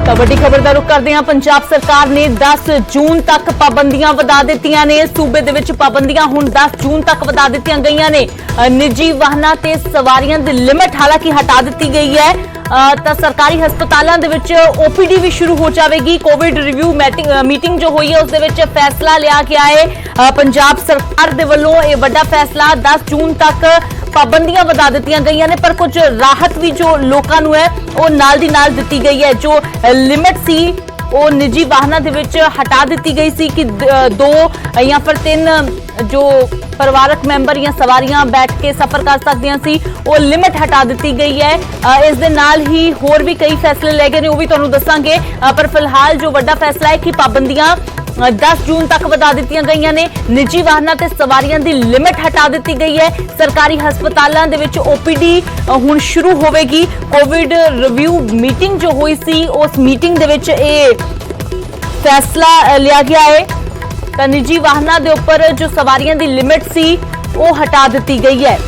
ਤਾਂ ਵੱਡੀ ਖਬਰ ਦਾ ਰੁਖ ਕਰਦੇ ਹਾਂ। ਪੰਜਾਬ ਸਰਕਾਰ ਨੇ 10 ਜੂਨ ਤੱਕ ਪਾਬੰਦੀਆਂ ਵਧਾ ਦਿੱਤੀਆਂ ਨੇ। ਸੂਬੇ ਦੇ ਵਿੱਚ ਪਾਬੰਦੀਆਂ ਹੁਣ 10 ਜੂਨ ਤੱਕ ਵਧਾ ਦਿੱਤੀਆਂ ਗਈਆਂ ਨੇ। ਨਿੱਜੀ ਵਾਹਨਾਂ ਤੇ ਸਵਾਰੀਆਂ ਦੀ ਲਿਮਟ ਹਾਲਾਂਕਿ ਹਟਾ ਦਿੱਤੀ ਗਈ ਹੈ। ਤਾਂ ਸਰਕਾਰੀ ਹਸਪਤਾਲਾਂ ਦੇ ਵਿੱਚ OPD ਵੀ ਸ਼ੁਰੂ ਹੋ ਜਾਵੇਗੀ। ਕੋਵਿਡ ਰਿਵਿਊ ਮੀਟਿੰਗ ਜੋ ਹੋਈ ਹੈ ਉਸ ਦੇ ਵਿੱਚ ਫੈਸਲਾ ਲਿਆ ਗਿਆ ਹੈ। ਪੰਜਾਬ ਸਰਕਾਰ ਦੇ ਵੱਲੋਂ ਇਹ ਵੱਡਾ ਫੈਸਲਾ 10 ਜੂਨ ਤੱਕ ਪਾਬੰਦੀਆਂ ਵਧਾ ਦਿੱਤੀਆਂ ਗਈਆਂ ਨੇ, ਪਰ ਕੁਝ ਰਾਹਤ ਵੀ ਜੋ ਲੋਕਾਂ ਨੂੰ ਹੈ ਉਹ ਨਾਲ ਦੀ ਨਾਲ ਦਿੱਤੀ ਗਈ ਹੈ। ਜੋ ਲਿਮਟ ਸੀ ਉਹ ਨਿੱਜੀ ਵਾਹਨਾਂ ਦੇ ਵਿੱਚ ਹਟਾ ਦਿੱਤੀ ਗਈ ਸੀ ਕਿ 2 ਜਾਂ ਫਿਰ 3 ਜੋ ਪਰਿਵਾਰਕ ਮੈਂਬਰ ਜਾਂ ਸਵਾਰੀਆਂ ਬੈਠ ਕੇ ਸਫ਼ਰ ਕਰ ਸਕਦੀਆਂ ਸੀ, ਉਹ ਲਿਮਟ ਹਟਾ ਦਿੱਤੀ ਗਈ ਹੈ। ਇਸ ਦੇ ਨਾਲ ਹੀ ਹੋਰ ਵੀ ਕਈ ਫੈਸਲੇ ਲਏ ਗਏ ਨੇ, ਉਹ ਵੀ ਤੁਹਾਨੂੰ ਦੱਸਾਂਗੇ। ਪਰ ਫਿਲਹਾਲ ਜੋ ਵੱਡਾ ਫੈਸਲਾ ਹੈ ਕਿ ਪਾਬੰਦੀਆਂ 10 ਜੂਨ ਤੱਕ ਵਧਾ ਦਿੱਤੀਆਂ ਗਈਆਂ ਨੇ। ਨਿੱਜੀ ਵਾਹਨਾਂ ਤੇ ਸਵਾਰੀਆਂ ਦੀ ਲਿਮਟ ਹਟਾ ਦਿੱਤੀ ਗਈ ਹੈ। ਸਰਕਾਰੀ ਹਸਪਤਾਲਾਂ ਦੇ ਵਿੱਚ OPD ਹੁਣ ਸ਼ੁਰੂ ਹੋਵੇਗੀ। ਕੋਵਿਡ ਰਿਵਿਊ ਮੀਟਿੰਗ ਜੋ ਹੋਈ ਸੀ ਉਸ ਮੀਟਿੰਗ ਦੇ ਵਿੱਚ ਇਹ ਫੈਸਲਾ ਲਿਆ ਗਿਆ ਹੈ। ਤਾਂ ਨਿੱਜੀ ਵਾਹਨਾਂ ਦੇ ਉੱਪਰ ਜੋ ਸਵਾਰੀਆਂ ਦੀ ਲਿਮਟ ਸੀ ਉਹ ਹਟਾ ਦਿੱਤੀ ਗਈ ਹੈ।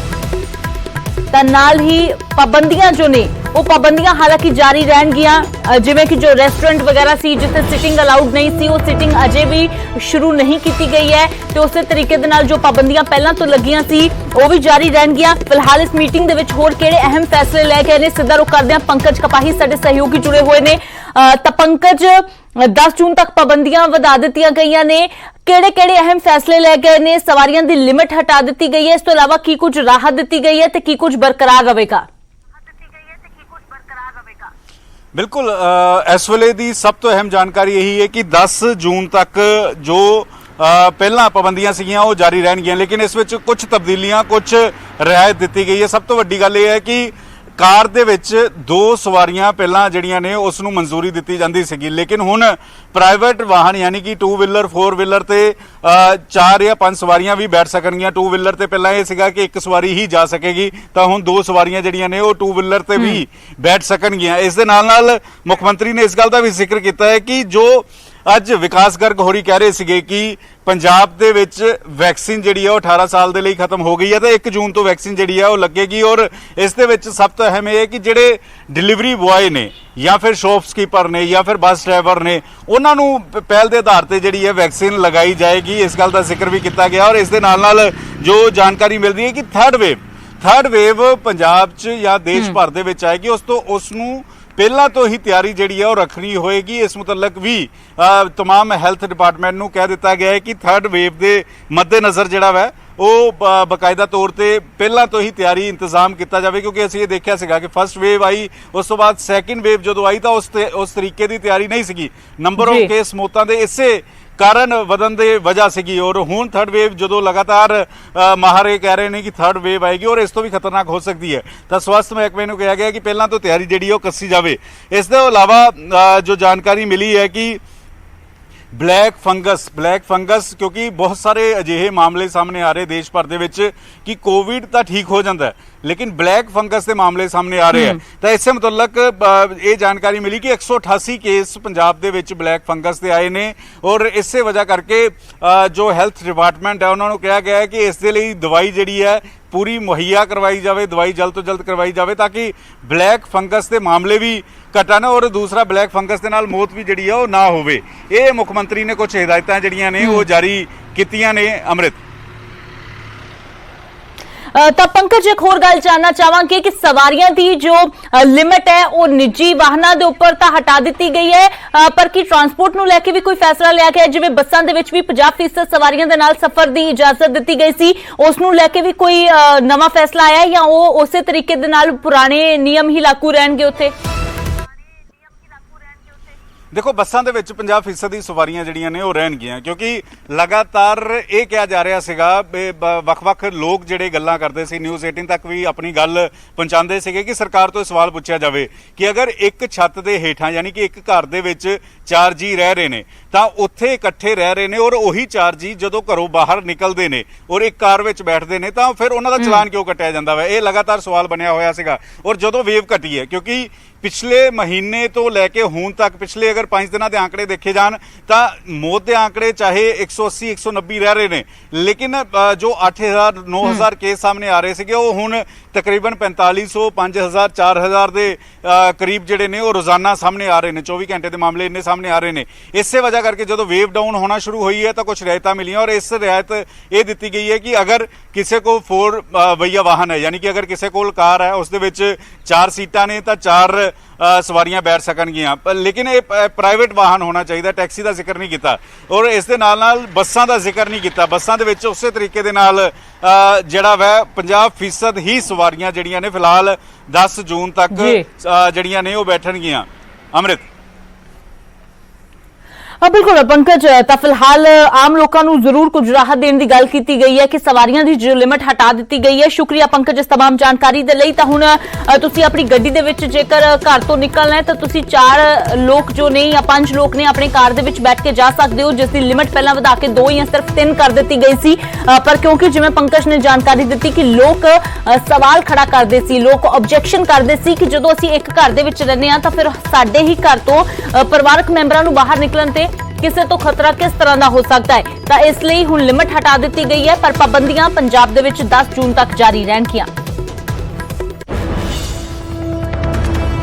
ਤਾਂ ਨਾਲ ਹੀ ਪਾਬੰਦੀਆਂ ਜੋ ਨੇ ਉਹ ਪਾਬੰਦੀਆਂ ਹਾਲਾਂਕਿ ਜਾਰੀ ਰਹਿਣਗੀਆਂ। ਜਿਵੇਂ ਕਿ ਜੋ ਰੈਸਟੋਰੈਂਟ ਵਗੈਰਾ ਸੀ ਜਿੱਥੇ ਸਿਟਿੰਗ ਅਲਾਉਡ ਨਹੀਂ ਸੀ, ਉਹ ਸਿਟਿੰਗ ਅਜੇ ਵੀ ਸ਼ੁਰੂ ਨਹੀਂ ਕੀਤੀ ਗਈ ਹੈ ਤੇ ਉਸੇ ਤਰੀਕੇ ਦੇ ਨਾਲ ਜੋ ਪਾਬੰਦੀਆਂ ਪਹਿਲਾਂ ਤੋਂ ਲੱਗੀਆਂ ਸੀ ਉਹ ਵੀ ਜਾਰੀ ਰਹਿਣਗੀਆਂ। ਫਿਲਹਾਲ ਇਸ ਮੀਟਿੰਗ ਦੇ ਵਿੱਚ ਹੋਰ ਕਿਹੜੇ ਅਹਿਮ ਫੈਸਲੇ ਲਏ ਗਏ ਨੇ, ਸਿੱਧਾ ਰੁਖ ਕਰਦੇ ਹਾਂ। ਪੰਕਜ ਕਪਾਹੀ ਸਾਡੇ ਸਹਿਯੋਗੀ ਜੁੜੇ ਹੋਏ ਨੇ। ਤਾਂ ਪੰਕਜ, 10 ਜੂਨ ਤੱਕ ਪਾਬੰਦੀਆਂ ਵਧਾ ਦਿੱਤੀਆਂ ਗਈਆਂ ਨੇ, ਕਿਹੜੇ ਅਹਿਮ ਫੈਸਲੇ ਲਏ ਗਏ ਨੇ? ਸਵਾਰੀਆਂ ਦੀ ਲਿਮਟ ਹਟਾ ਦਿੱਤੀ ਗਈ ਹੈ, ਇਸ ਤੋਂ ਇਲਾਵਾ ਕੀ ਕੁਝ ਰਾਹਤ ਦਿੱਤੀ ਗਈ ਹੈ ਤੇ ਕੀ ਕੁਝ ਬਰਕਰਾਰ ਰਹੇਗਾ? बिल्कुल इस वेले की सब तो अहम जानकारी यही है कि 10 जून तक जो पहला पाबंदियां सीगियां वो जारी रहणगियां, लेकिन इस विच कुछ तब्दीलियां कुछ रियायत दी गई है। सब तो वड्डी गल यह है कि कार दे विच 2 सवारियां पहला जिहड़ियां ने उस नूं मंजूरी दित्ती जांदी सीगी, लेकिन हुण प्राइवेट वाहन यानी कि 2 व्हीलर 4 व्हीलर ते 4 या 5 सवारियां भी बैठ सकणगियां। 2 व्हीलर ते पहला यह सीगा कि 1 सवारी ही जा सकेगी, तां हुण 2 सवारियां जिहड़ियां ने वो 2 व्हीलर ते भी बैठ सकणगियां। इस दे नाल नाल मुख मंत्री ने इस गल दा भी जिक्र कीता है कि जो ਅੱਜ ਵਿਕਾਸ ਗਰਗ ਹੋਰੀ ਕਹਿ ਰਹੇ ਸੀਗੇ ਕਿ ਪੰਜਾਬ ਦੇ ਵਿੱਚ ਵੈਕਸੀਨ ਜਿਹੜੀ ਹੈ ਉਹ 18 ਸਾਲ ਦੇ ਲਈ ਖਤਮ ਹੋ ਗਈ ਹੈ ਤੇ 1 ਜੂਨ ਤੋਂ ਵੈਕਸੀਨ ਜਿਹੜੀ ਹੈ ਉਹ ਲੱਗੇਗੀ। ਔਰ ਇਸ ਦੇ ਵਿੱਚ ਸਭ ਤੋਂ ਅਹਿਮ ਇਹ ਹੈ ਕਿ ਜਿਹੜੇ ਡਿਲੀਵਰੀ ਬੁਆਏ ਨੇ ਜਾਂ ਫਿਰ ਸ਼ੌਪਕੀਪਰ ਨੇ ਜਾਂ ਫਿਰ ਬੱਸ ਡਰਾਈਵਰ ਨੇ, ਉਹਨਾਂ ਨੂੰ ਪਹਿਲ ਦੇ ਆਧਾਰ ਤੇ ਜਿਹੜੀ ਹੈ ਵੈਕਸੀਨ ਲਗਾਈ ਜਾਏਗੀ। ਇਸ ਗੱਲ ਦਾ ਜ਼ਿਕਰ ਵੀ ਕੀਤਾ ਗਿਆ। ਔਰ ਇਸ ਦੇ ਨਾਲ ਨਾਲ ਜੋ ਜਾਣਕਾਰੀ ਮਿਲਦੀ ਹੈ ਕਿ ਥਰਡ ਵੇਵ ਪੰਜਾਬ 'ਚ ਜਾਂ ਦੇਸ਼ ਭਰ ਦੇ ਵਿੱਚ ਆਏਗੀ, ਉਸ ਨੂੰ ਪਹਿਲਾਂ ਤੋਂ ਹੀ ਤਿਆਰੀ ਜਿਹੜੀ ਹੈ ਉਹ ਰੱਖਣੀ ਹੋਏਗੀ। ਇਸ ਮੁਤਲਕ ਵੀ तमाम ਹੈਲਥ ਡਿਪਾਰਟਮੈਂਟ ਨੂੰ ਕਹਿ ਦਿੱਤਾ ਗਿਆ ਹੈ ਕਿ ਥਰਡ ਵੇਵ ਦੇ ਮੱਦੇਨਜ਼ਰ ਜਿਹੜਾ ਵਾ ਉਹ ਬਕਾਇਦਾ ਤੌਰ ਤੇ ਪਹਿਲਾਂ ਤੋਂ ਹੀ ਤਿਆਰੀ ਇੰਤਜ਼ਾਮ ਕੀਤਾ ਜਾਵੇ, ਕਿਉਂਕਿ ਅਸੀਂ ਇਹ ਦੇਖਿਆ ਸੀਗਾ ਕਿ ਫਸਟ ਵੇਵ ਆਈ, ਉਸ ਤੋਂ ਬਾਅਦ ਸੈਕਿੰਡ ਵੇਵ ਜਦੋਂ ਆਈ ਤਾਂ ਉਸ ਤਰੀਕੇ ਦੀ ਤਿਆਰੀ ਨਹੀਂ ਸੀਗੀ। ਨੰਬਰ ਆਫ ਕੇਸ ਮੌਤਾਂ ਦੇ ਇਸੇ ਕਾਰਨ ਵਧਣ ਦੇ ਵਜ੍ਹਾ ਸੀਗੀ। ਔਰ ਹੁਣ ਥਰਡ ਵੇਵ ਜਦੋਂ ਲਗਾਤਾਰ ਮਾਹਰ ਇਹ ਕਹਿ ਰਹੇ ਨੇ ਕਿ ਥਰਡ ਵੇਵ ਆਏਗੀ ਔਰ ਇਸ ਤੋਂ ਵੀ ਖਤਰਨਾਕ ਹੋ ਸਕਦੀ ਹੈ, ਤਾਂ ਸਵਾਸਥ ਮਹਿਕਮੇ ਨੂੰ ਕਿਹਾ ਗਿਆ ਕਿ ਪਹਿਲਾਂ ਤੋਂ ਤਿਆਰੀ ਜਿਹੜੀ ਉਹ ਕੱਸੀ ਜਾਵੇ। ਇਸ ਤੋਂ ਇਲਾਵਾ ਜੋ ਜਾਣਕਾਰੀ ਮਿਲੀ ਹੈ ਕਿ ਬਲੈਕ ਫੰਗਸ ਕਿਉਂਕਿ ਬਹੁਤ ਸਾਰੇ ਅਜਿਹੇ ਮਾਮਲੇ ਸਾਹਮਣੇ ਆ ਰਹੇ ਦੇਸ਼ ਭਰ ਦੇ ਵਿੱਚ ਕਿ ਕੋਵਿਡ ਤਾਂ ਠੀਕ ਹੋ ਜਾਂਦਾ ਹੈ, ਲੇਕਿਨ ਬਲੈਕ ਫੰਗਸ ਦੇ ਮਾਮਲੇ ਸਾਹਮਣੇ ਆ ਰਹੇ ਹੈ। ਤਾਂ ਇਸੇ ਮੁਤਲਕ ਇਹ ਜਾਣਕਾਰੀ ਮਿਲੀ ਕਿ 188 ਕੇਸ ਪੰਜਾਬ ਦੇ ਵਿੱਚ ਬਲੈਕ ਫੰਗਸ ਦੇ ਆਏ ਨੇ। ਔਰ ਇਸੇ ਵਜ੍ਹਾ ਕਰਕੇ ਜੋ ਹੈਲਥ ਡਿਪਾਰਟਮੈਂਟ ਹੈ ਉਹਨਾਂ ਨੂੰ ਕਿਹਾ ਗਿਆ ਹੈ ਕਿ ਇਸ ਦੇ ਲਈ ਦਵਾਈ ਜਿਹੜੀ ਹੈ ਪੂਰੀ ਮੁਹੱਈਆ ਕਰਵਾਈ ਜਾਵੇ, ਦਵਾਈ ਜਲਦ ਤੋਂ ਜਲਦ ਕਰਵਾਈ ਜਾਵੇ ਤਾਂ ਕਿ ਬਲੈਕ ਫੰਗਸ ਦੇ ਮਾਮਲੇ ਵੀ ਘਟਣ ਔਰ ਦੂਸਰਾ ਬਲੈਕ ਫੰਗਸ ਦੇ ਨਾਲ ਮੌਤ ਵੀ ਜਿਹੜੀ ਆ ਉਹ ਨਾ ਹੋਵੇ। ਇਹ ਮੁੱਖ ਮੰਤਰੀ ਨੇ ਕੁਝ ਹਦਾਇਤਾਂ ਜਿਹੜੀਆਂ ਨੇ ਉਹ ਜਾਰੀ ਕੀਤੀਆਂ ਨੇ। ਅੰਮ੍ਰਿਤ, ਤਾਂ ਪੰਕਜ ਇੱਕ ਹੋਰ ਗੱਲ ਜਾਣਨਾ ਚਾਹਾਂਗੇ ਕਿ ਸਵਾਰੀਆਂ ਦੀ ਜੋ ਲਿਮਟ ਹੈ ਉਹ ਨਿੱਜੀ ਵਾਹਨਾਂ ਦੇ ਉੱਪਰ ਤਾਂ ਹਟਾ ਦਿੱਤੀ ਗਈ ਹੈ, ਪਰ ਕੀ ਟਰਾਂਸਪੋਰਟ ਨੂੰ ਲੈ ਕੇ ਵੀ ਕੋਈ ਫੈਸਲਾ ਲਿਆ ਗਿਆ? ਜਿਵੇਂ ਬੱਸਾਂ ਦੇ ਵਿੱਚ ਵੀ 50% ਸਵਾਰੀਆਂ ਦੇ ਨਾਲ ਸਫ਼ਰ ਦੀ ਇਜਾਜ਼ਤ ਦਿੱਤੀ ਗਈ ਸੀ, ਉਸ ਨੂੰ ਲੈ ਕੇ ਵੀ ਕੋਈ ਨਵਾਂ ਫੈਸਲਾ ਆਇਆ ਜਾਂ ਉਹ ਉਸੇ ਤਰੀਕੇ ਦੇ ਨਾਲ ਪੁਰਾਣੇ ਨਿਯਮ ਹੀ ਲਾਗੂ ਰਹਿਣਗੇ ਉੱਥੇ? देखो ਬੱਸਾਂ ਦੇ ਵਿੱਚ 50% ਦੀ ਸਵਾਰੀਆਂ ਜਿਹੜੀਆਂ ਨੇ ਉਹ ਰਹਿਣਗੀਆਂ, ਕਿਉਂਕਿ ਲਗਾਤਾਰ ਇਹ ਕਿਹਾ ਜਾ ਰਿਹਾ ਸੀਗਾ ਵੱਖ-ਵੱਖ ਲੋਕ ਜਿਹੜੇ ਗੱਲਾਂ ਕਰਦੇ ਸੀ, ਨਿਊਜ਼ 18 ਤੱਕ ਵੀ ਆਪਣੀ ਗੱਲ ਪਹੁੰਚਾਉਂਦੇ ਸੀਗੇ ਕਿ ਸਰਕਾਰ ਤੋਂ ਸਵਾਲ ਪੁੱਛਿਆ ਜਾਵੇ ਕਿ ਅਗਰ ਇੱਕ ਛੱਤ ਦੇ ਹੇਠਾਂ ਯਾਨੀ ਕਿ ਇੱਕ ਘਰ ਦੇ ਵਿੱਚ 4 ਜੀ ਰਹਿ ਰਹੇ ਨੇ ਤਾਂ ਉੱਥੇ ਇਕੱਠੇ ਰਹਿ ਰਹੇ ਨੇ, ਔਰ ਉਹੀ 4 ਜੀ ਜਦੋਂ ਘਰੋਂ ਬਾਹਰ ਨਿਕਲਦੇ ਨੇ ਔਰ ਇੱਕ ਕਾਰ ਵਿੱਚ ਬੈਠਦੇ ਨੇ ਤਾਂ ਫਿਰ ਉਹਨਾਂ ਦਾ ਚਲਾਨ ਕਿਉਂ ਕੱਟਿਆ ਜਾਂਦਾ ਵਾ? ਇਹ ਲਗਾਤਾਰ ਸਵਾਲ ਬਣਿਆ ਹੋਇਆ ਸੀਗਾ। ਔਰ ਜਦੋਂ ਵੇਵ ਘਟੀ ਹੈ, ਕਿਉਂਕਿ ਪਿਛਲੇ ਮਹੀਨੇ ਤੋਂ ਲੈ ਕੇ ਹੁਣ ਤੱਕ ਪਿਛਲੇ ਅਗਰ 5 ਦਿਨਾਂ ਦੇ ਆંકੜੇ ਦੇਖੇ ਜਾਣ ਤਾਂ ਮੌਤ ਦੇ ਆંકੜੇ ਚਾਹੇ 180 190 ਰਹਿ ਰਹੇ ਨੇ, ਲੇਕਿਨ ਜੋ 8000 9000 ਕੇਸ ਸਾਹਮਣੇ ਆ ਰਹੇ ਸੀਗੇ ਉਹ ਹੁਣ ਤਕਰੀਬਨ 4500 5000 4000 ਦੇ ਕਰੀਬ ਜਿਹੜੇ ਨੇ ਉਹ ਰੋਜ਼ਾਨਾ ਸਾਹਮਣੇ ਆ ਰਹੇ ਨੇ। 24 ਘੰਟੇ ਦੇ ਮਾਮਲੇ ਇੰਨੇ ਸਾਹਮਣੇ ਆ ਰਹੇ ਨੇ। ਇਸੇ ਵਜ੍ਹਾ ਕਰਕੇ ਜਦੋਂ ਵੇਵ ਡਾਊਨ ਹੋਣਾ ਸ਼ੁਰੂ ਹੋਈ ਹੈ ਤਾਂ ਕੁਝ ਰਿਆਇਤਾਂ ਮਿਲੀਆਂ, ਔਰ ਇਸ ਰਿਆਇਤ ਇਹ ਦਿੱਤੀ ਗਈ ਹੈ ਕਿ ਅਗਰ ਕਿਸੇ ਕੋਲ 4 ਪਹੀਆ ਵਾਹਨ ਹੈ, ਯਾਨੀ ਕਿ ਅਗਰ ਕਿਸੇ ਕੋਲ ਕਾਰ ਹੈ ਉਸ ਦੇ ਵਿੱਚ 4 ਸੀਟਾਂ ਨੇ ਤਾਂ 4 ਸਵਾਰੀਆਂ ਬੈਠ ਸਕਣਗੀਆਂ। ਲੇਕਿਨ ਇਹ ਪ੍ਰਾਈਵੇਟ ਵਾਹਨ ਹੋਣਾ ਚਾਹੀਦਾ, ਟੈਕਸੀ ਦਾ ਜ਼ਿਕਰ ਨਹੀਂ ਕੀਤਾ, ਔਰ ਇਸ ਦੇ ਨਾਲ ਨਾਲ ਬੱਸਾਂ ਦਾ ਜ਼ਿਕਰ ਨਹੀਂ ਕੀਤਾ। ਬੱਸਾਂ ਦੇ ਵਿੱਚ ਉਸੇ ਤਰੀਕੇ ਦੇ ਨਾਲ ਜਿਹੜਾ ਵੈ 50% ਹੀ ਸਵਾਰੀਆਂ ਜਿਹੜੀਆਂ ਨੇ ਫਿਲਹਾਲ 10 ਜੂਨ ਤੱਕ ਜਿਹੜੀਆਂ ਨੇ ਉਹ ਬੈਠਣਗੀਆਂ। ਅੰਮ੍ਰਿਤ बिल्कुल पंकज, तो फिलहाल आम लोगों को जरूर कुछ राहत देने की गल की गई है कि सवारियां की जो लिमिट हटा दी गई है। शुक्रिया पंकज इस तमाम जानकारी के लिए। तो हुण तुसीं अपनी गड्डी दे विच जेकर घर तो निकलना है तो तुसीं 4 लोग जो ने या 5 लोग ने अपने कार दे विच बैठ के जा सकते हो, जिसकी लिमिट पहला वधा के 2 या सिर्फ 3 कर दी गई सी। पर क्योंकि जिवें पंकज ने जानकारी दी कि लोग सवाल खड़ा करते सी, लोग ऑब्जेक्शन करते सी कि जदों असीं एक घर दे विच रहने आ तां फिर साडे ही घर तो परिवारक मैंबरां नूं बाहर निकलण ते किसी तो खतरा किस तरह का हो सकता है। तो इसलिए हुण लिमिट हटा दी गई है, पर पाबंदियां पंजाब दे विच 10 जून तक जारी रहणगियां।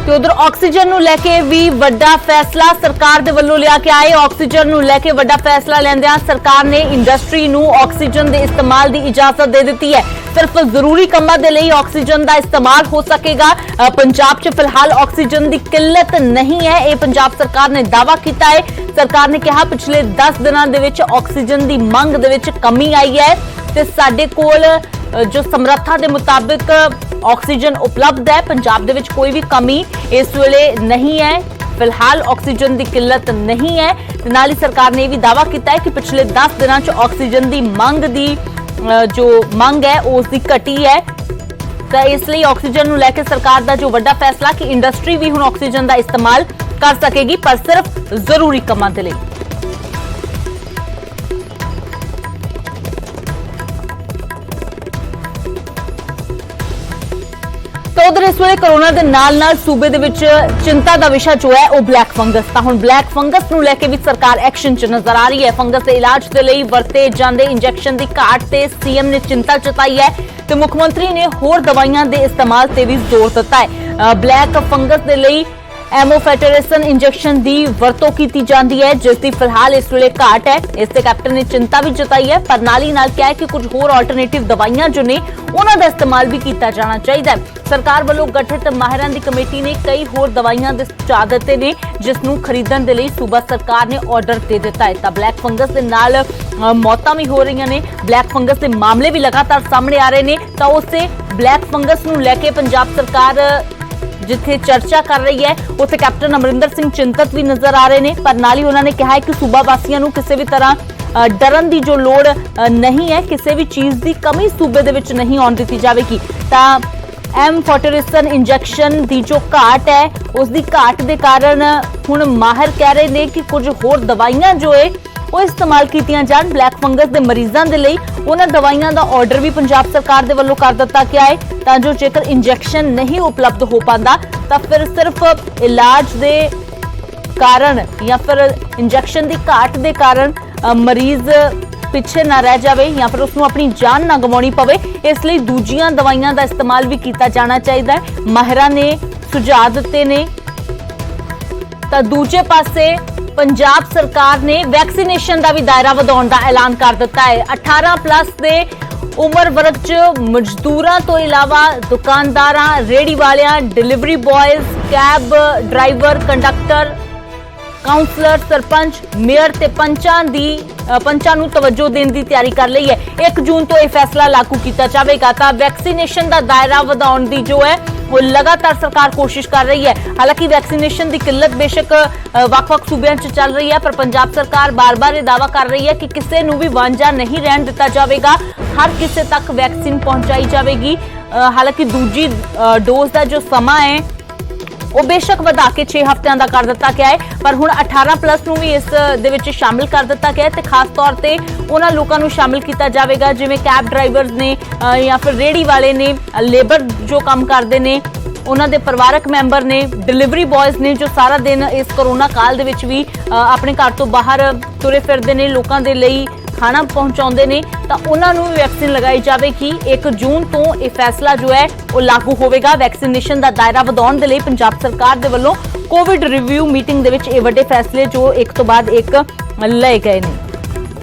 तो उधर ऑक्सीजन नूं लैके भी वड्डा फैसला सरकार दे वल्लों लिया के आए। ऑक्सीजन नूं लैके वड्डा फैसला लैंदियां सरकार ने इंडस्ट्री नूं ऑक्सीजन दे इस्तेमाल की इजाजत दे दी है। सिर्फ जरूरी कामां दे लई ऑक्सीजन का इस्तेमाल हो सकेगा। पंजाब च फिलहाल ऑक्सीजन की किल्लत नहीं है, ये पंजाब सरकार ने दावा किया है। सरकार ने कहा पिछले 10 दिनों दे विच ऑक्सीजन की मंग दे विच कमी आई है ते साडे कोल जो समर्था के मुताबिक ऑक्सीजन उपलब्ध है। पंजाब दे विच कोई भी कमी इस वेले नहीं है, फिलहाल ऑक्सीजन की किल्लत नहीं है। नाल ही सरकार ने भी दावा किया है कि पिछले 10 दिनों च ऑक्सीजन की मंग की जो मंग है उसकी घटी है। तो इसलिए ऑक्सीजन नूं लैके सरकार का जो वड्डा फैसला कि इंडस्ट्री भी हुण ऑक्सीजन का इस्तेमाल कर सकेगी, पर सिर्फ जरूरी कामां दे लई। तो उधर इस वे कोरोना के नाल सूबे दे विच चिंता का विषय जो है वह ब्लैक फंगस था। हुण ब्लैक फंगस नूं लैके भी सरकार एक्शन च नजर आ रही है। फंगस के इलाज के लिए वरते जांदे इंजैक्शन की घाट से सीएम ने चिंता जताई है तो मुख्यमंत्री ने होर दवाइयां के इस्तेमाल से भी जोर दिता है। ब्लैक फंगस के लिए एमोफेटरिसन इंजैक्शन की वरतों की जाती है, जिसकी फिलहाल इस वेले घाट है। इससे कैप्टन ने चिंता भी जताई है, पर नाल ही नाल कहा है कि कुछ होर आल्टरनेटिव दवाइयां जो ने उन्हां दा इस्तेमाल भी किया जाना चाहिए। सरकार वालों गठित माहिरां दी कमेटी ने कई होर दवाइयां दे सुझाव दिते ने, जिसनूं खरीदण दे लई सूबा सरकार ने ऑर्डर दे दिता है। तां ब्लैक फंगस दे नाल मौतां भी हो रही ने, ब्लैक फंगस के मामले भी लगातार सामने आ रहे ने। तां उससे ब्लैक फंगस नूं लैके पंजाब सरकार जिथे चर्चा कर रही है उत्थे कैप्टन अमरिंदर सिंह चिंतत भी नजर आ रहे हैं, पर नाल ही उन्होंने कहा है कि सूबा वासियों को किसी भी तरह डरन की जो लोड़ नहीं है, किसी भी चीज़ की कमी सूबे दे विच नहीं आउण दित्ती जाएगी। तां एमफोटेरिसन इंजैक्शन की जो घाट है उसकी घाट के कारण हुण माहिर कह रहे हैं कि कुछ होर दवाइयां जो है वो इस्तेमाल कीतियां जाण ब्लैक फंगस के मरीजों के लिए। उन्हां दवाइयां का ऑर्डर भी पंजाब सरकार के वल्लों कर दिता गया है, तां जो जेकर इंजैक्शन नहीं उपलब्ध हो पाता तो फिर सिर्फ इलाज के कारण या फिर इंजैक्शन की घाट के कारण मरीज पिछे ना रह जाए या फिर उसनों अपनी जान ना गवाउणी पवे, इसलिए दूजियां दवाइयां का इस्तेमाल भी किया जाना चाहिए। माहिरां ने सुझाव दिते ने। तो दूजे पासे पंजाब सरकार ने वैक्सीनेशन का भी दायरा वधाउण दा ऐलान कर दिता है। 18+ के उम्र वर्ग च मजदूरों तो इलावा दुकानदारां, रेहड़ी वालियां, delivery boys, cab driver, conductor, counsellor, sarpanch, mayor ते पंचां नूं तवज्जो देने की तैयारी कर ली है। 1 जून तो यह फैसला लागू किया जाएगा। तो वैक्सीनेशन का दायरा वधाउण दी जो है वो लगातार सरकार कोशिश कर रही है। हालांकि वैक्सीनेशन की किल्लत बेशक वख-वख सूबਿਆਂ च चल रही है, पर पंजाब सरकार बार-बार यह दावा कर रही है कि किसी नूं भी वांझा नहीं रहन दिता जाएगा, हर किसी तक वैक्सीन पहुंचाई जाएगी। हालांकि दूजी डोज का जो समा है ਉਹ ਬੇਸ਼ੱਕ ਵਧਾ ਕੇ 6 ਹਫ਼ਤਿਆਂ ਦਾ ਕਰ ਦਿੱਤਾ ਗਿਆ ਹੈ, ਪਰ ਹੁਣ 18 ਪਲੱਸ ਨੂੰ ਵੀ ਇਸ ਦੇ ਵਿੱਚ ਸ਼ਾਮਿਲ ਕਰ ਦਿੱਤਾ ਗਿਆ ਹੈ ਤੇ ਖਾਸ ਤੌਰ ਤੇ ਉਹਨਾਂ ਲੋਕਾਂ ਨੂੰ ਸ਼ਾਮਿਲ ਕੀਤਾ ਜਾਵੇਗਾ ਜਿਵੇਂ ਕੈਬ ਡਰਾਈਵਰਸ ਨੇ ਜਾਂ ਫਿਰ ਰੇਹੜੀ ਵਾਲੇ ਨੇ, ਲੇਬਰ ਜੋ ਕੰਮ ਕਰਦੇ ਨੇ, ਉਹਨਾਂ ਦੇ ਪਰਿਵਾਰਕ ਮੈਂਬਰ ਨੇ, ਡਿਲੀਵਰੀ ਬॉयਜ਼ ਨੇ ਜੋ ਸਾਰਾ ਦਿਨ ਇਸ ਕਰੋਨਾ ਕਾਲ ਦੇ ਵਿੱਚ ਵੀ ਆਪਣੇ ਘਰ ਤੋਂ ਬਾਹਰ ਤੁਰੇ ਫਿਰਦੇ ਨੇ, ਲੋਕਾਂ ਦੇ ਲਈ ਖਾਣਾ ਪਹੁੰਚਾਉਂਦੇ ਨੇ, ਤਾਂ ਉਹਨਾਂ ਨੂੰ ਵੀ ਵੈਕਸੀਨ ਲਗਾਈ ਜਾਵੇਗੀ। 1 ਜੂਨ ਤੋਂ ਇਹ ਫੈਸਲਾ ਜੋ ਹੈ ਉਹ ਲਾਗੂ ਹੋਵੇਗਾ। ਵੈਕਸੀਨੇਸ਼ਨ ਦਾ ਦਾਇਰਾ ਵਧਾਉਣ ਦੇ ਲਈ ਪੰਜਾਬ ਸਰਕਾਰ ਦੇ ਵੱਲੋਂ ਕੋਵਿਡ ਰਿਵਿਊ ਮੀਟਿੰਗ ਦੇ ਵਿੱਚ ਇਹ ਵੱਡੇ ਫੈਸਲੇ ਜੋ ਇੱਕ ਤੋਂ ਬਾਅਦ ਇੱਕ ਲਏ ਗਏ ਨੇ।